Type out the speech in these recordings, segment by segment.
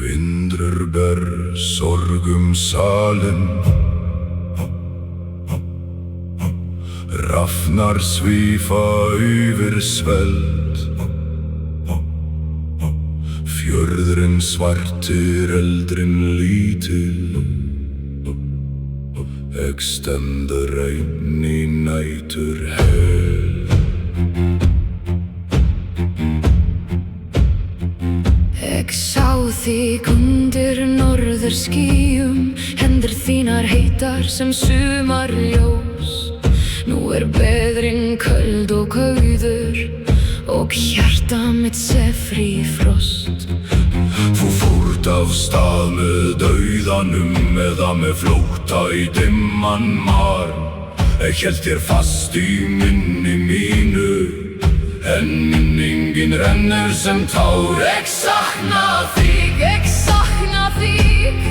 Vindrur ber sorgum salen, rafnar svífa yfir sveld. Fjörðurinn svartir, eldrin lítil, eg stendur einn í nætur hel. Eg sá þig undir norðurskýjum, hendur þínar heitar sem sumarljós. Nú beðrin köld og kauður og hjarta mitt sefri frost. Þú fórt af stað með dauðanum eða með flótta í dimman marm. Ég hélt þér fast í minni mínu, en minningin rennur sem tár. Ég sakna þig, ég sakna þig.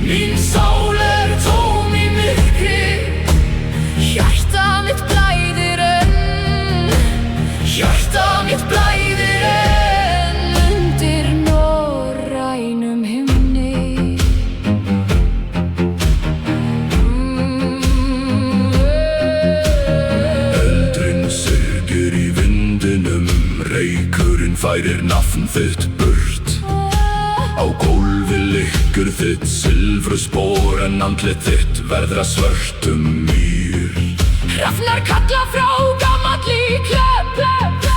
Mín sál tóm í myrkri, Hjarta mitt blæðir enn, hjarta mitt blæðir enn undir norrænum himni. Eldrin syrgir í vindinum, reykurinn færir nafn þitt burt. Á gólfi liggur þitt silfruspor, en andlit þitt verðra svörtum mýr. Hrafnar kalla frá gamalli klöpp,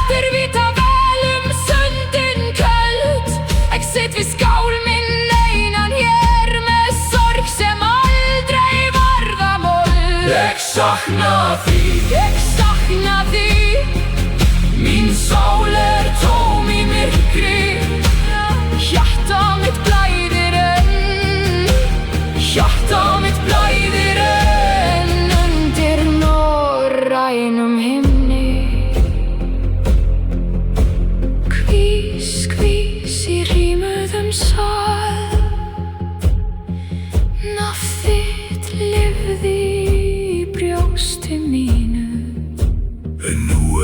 þeir vita vel sundin köld. Ég sitt við skál minn einan hér með sorg sem aldrei varða mold. Ég sakna þín, Ég sakna þín. mín sál tóm í myrkri. Hjarta mitt blæðir enn, Hjarta mitt blæðir enn undir norrænum himni. Hvís, hvís í hrímuðum sal, nafn þitt lifði í brjósti mínu. En nú